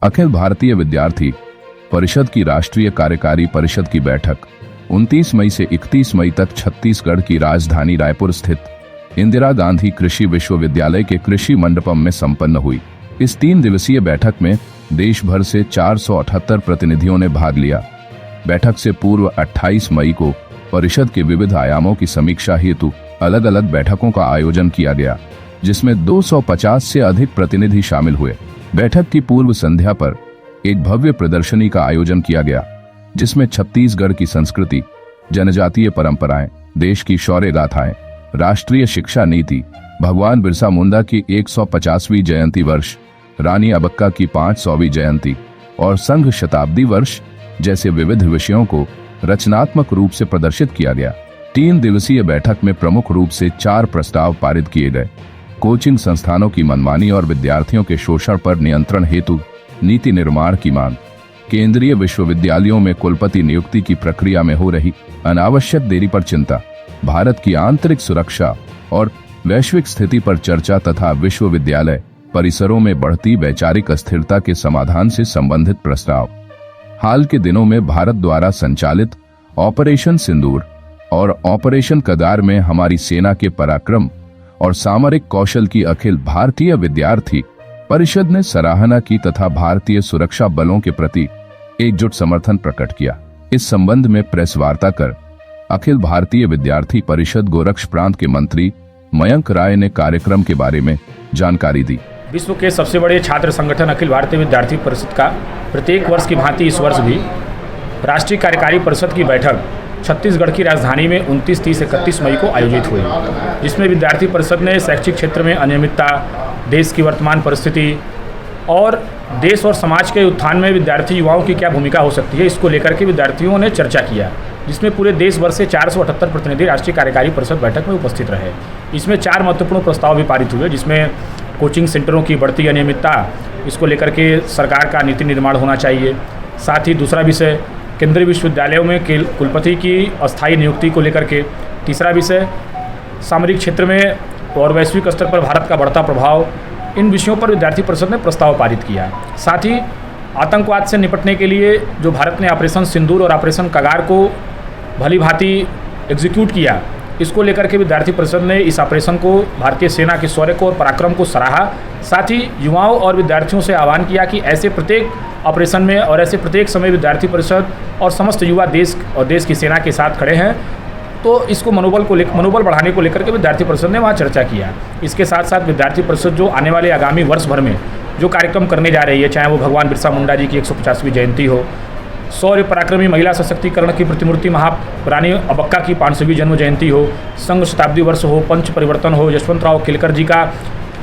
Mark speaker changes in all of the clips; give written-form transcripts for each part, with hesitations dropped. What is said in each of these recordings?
Speaker 1: अखिल भारतीय विद्यार्थी परिषद की राष्ट्रीय कार्यकारी परिषद की बैठक 29 मई से 31 मई तक छत्तीसगढ़ की राजधानी रायपुर स्थित इंदिरा गांधी कृषि विश्वविद्यालय के कृषि मंडपम में संपन्न हुई। इस 3 दिवसीय बैठक में देश भर से 478 प्रतिनिधियों ने भाग लिया। बैठक से पूर्व 28 मई को परिषद के विविध आयामों की समीक्षा हेतु अलग अलग बैठकों का आयोजन किया गया, जिसमें 250 से अधिक प्रतिनिधि शामिल हुए। बैठक की पूर्व संध्या पर एक भव्य प्रदर्शनी का आयोजन किया गया, जिसमें छत्तीसगढ़ की संस्कृति, जनजातीय परंपराएं, देश की शौर्य गाथाएं, राष्ट्रीय शिक्षा नीति, भगवान बिरसा मुंडा की 150वीं जयंती वर्ष, रानी अबक्का की 500वीं जयंती और संघ शताब्दी वर्ष जैसे विविध विषयों को रचनात्मक रूप से प्रदर्शित किया गया। 3 दिवसीय बैठक में प्रमुख रूप से 4 प्रस्ताव पारित किए गए। कोचिंग संस्थानों की मनमानी और विद्यार्थियों के शोषण पर नियंत्रण हेतु नीति निर्माण की मांग, केंद्रीय विश्वविद्यालयों में कुलपति नियुक्ति की प्रक्रिया में हो रही अनावश्यक देरी पर चिंता, भारत की आंतरिक सुरक्षा और वैश्विक स्थिति पर चर्चा तथा विश्वविद्यालय परिसरों में बढ़ती वैचारिक अस्थिरता के समाधान से संबंधित प्रस्ताव। हाल के दिनों में भारत द्वारा संचालित ऑपरेशन सिंदूर और ऑपरेशन कगार में हमारी सेना के पराक्रम और सामरिक कौशल की अखिल भारतीय विद्यार्थी परिषद ने सराहना की तथा भारतीय सुरक्षा बलों के प्रति एकजुट समर्थन प्रकट किया। इस संबंध में प्रेस वार्ता कर अखिल भारतीय विद्यार्थी परिषद गोरक्ष प्रांत के मंत्री मयंक राय ने कार्यक्रम के बारे में जानकारी दी।
Speaker 2: विश्व के सबसे बड़े छात्र संगठन अखिल भारतीय विद्यार्थी परिषद का प्रत्येक वर्ष की भांति इस वर्ष भी राष्ट्रीय कार्यकारी परिषद की बैठक छत्तीसगढ़ की राजधानी में 29, 30, 31 मई को आयोजित हुई, जिसमें विद्यार्थी परिषद ने शैक्षिक क्षेत्र में अनियमितता, देश की वर्तमान परिस्थिति और देश और समाज के उत्थान में विद्यार्थी युवाओं की क्या भूमिका हो सकती है, इसको लेकर के विद्यार्थियों ने चर्चा किया, जिसमें पूरे देश भर से 478 प्रतिनिधि राष्ट्रीय कार्यकारी परिषद बैठक में उपस्थित रहे। इसमें 4 महत्वपूर्ण प्रस्ताव भी पारित हुए, जिसमें कोचिंग सेंटरों की बढ़ती अनियमितता, इसको लेकर के सरकार का नीति निर्माण होना चाहिए। साथ ही दूसरा विषय केंद्रीय विश्वविद्यालयों में कुलपति की अस्थायी नियुक्ति को लेकर के। तीसरा विषय सामरिक क्षेत्र में और वैश्विक स्तर पर भारत का बढ़ता प्रभाव। इन विषयों पर विद्यार्थी परिषद ने प्रस्ताव पारित किया। साथ ही आतंकवाद से निपटने के लिए जो भारत ने ऑपरेशन सिंदूर और ऑपरेशन कगार को भली भांति एग्जीक्यूट किया, इसको लेकर के विद्यार्थी परिषद ने इस ऑपरेशन को, भारतीय सेना के शौर्य को और पराक्रम को सराहा। साथ ही युवाओं और विद्यार्थियों से आह्वान किया कि ऐसे प्रत्येक ऑपरेशन में और ऐसे प्रत्येक समय विद्यार्थी परिषद और समस्त युवा देश और देश की सेना के साथ खड़े हैं। तो इसको मनोबल बढ़ाने को लेकर के विद्यार्थी परिषद ने वहाँ चर्चा किया। इसके साथ साथ विद्यार्थी परिषद जो आने वाले आगामी वर्ष भर में जो कार्यक्रम करने जा रही है, चाहे वो भगवान बिरसा मुंडा जी की 150वीं जयंती हो, शौर्य पराक्रमी महिला सशक्तिकरण की प्रतिमूर्ति महारानी अबक्का की 500वीं जन्म जयंती हो, संघ शताब्दी वर्ष हो, पंच परिवर्तन हो, यशवंतराव खिलकर जी का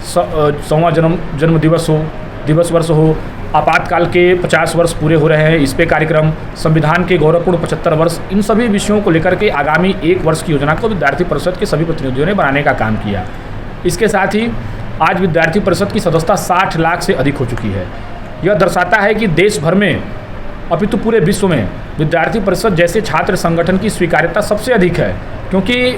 Speaker 2: 100वां जन्म दिवस वर्ष हो, आपातकाल के 50 वर्ष पूरे हो रहे हैं, इस पे कार्यक्रम, संविधान के गौरवपूर्ण 75 वर्ष, इन सभी विषयों को लेकर के आगामी 1 वर्ष की योजना को विद्यार्थी परिषद के सभी प्रतिनिधियों ने बनाने का काम किया। इसके साथ ही आज विद्यार्थी परिषद की सदस्यता 60 लाख से अधिक हो चुकी है। यह दर्शाता है कि देश भर में अपितु पूरे विश्व में विद्यार्थी परिषद जैसे छात्र संगठन की स्वीकार्यता सबसे अधिक है, क्योंकि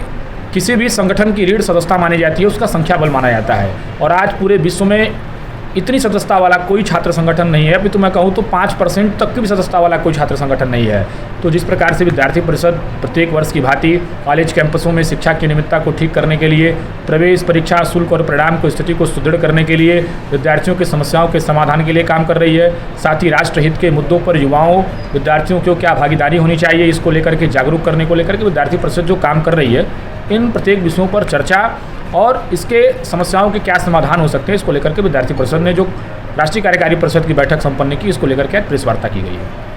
Speaker 2: किसी भी संगठन की रीढ़ सदस्यता मानी जाती है, उसका संख्या बल माना जाता है। और आज पूरे विश्व में इतनी सदस्यता वाला कोई छात्र संगठन नहीं है, अपितु मैं कहूँ तो 5% तक की भी सदस्यता वाला कोई छात्र संगठन नहीं है। तो जिस प्रकार से विद्यार्थी परिषद प्रत्येक वर्ष की भांति कॉलेज कैंपसों में शिक्षा की नियमितता को ठीक करने के लिए, प्रवेश परीक्षा शुल्क और परिणाम को स्थिति को सुदृढ़ करने के लिए, विद्यार्थियों की समस्याओं के समाधान के लिए काम कर रही है। साथ ही राष्ट्रहित के मुद्दों पर युवाओं, विद्यार्थियों को क्या भागीदारी होनी चाहिए, इसको लेकर के जागरूक करने को लेकर के विद्यार्थी परिषद जो काम कर रही है, इन प्रत्येक विषयों पर चर्चा और इसके समस्याओं के क्या समाधान हो सकते हैं, इसको लेकर के विद्यार्थी परिषद ने जो राष्ट्रीय कार्यकारी परिषद की बैठक संपन्न की, इसको लेकर के प्रेस वार्ता की गई है।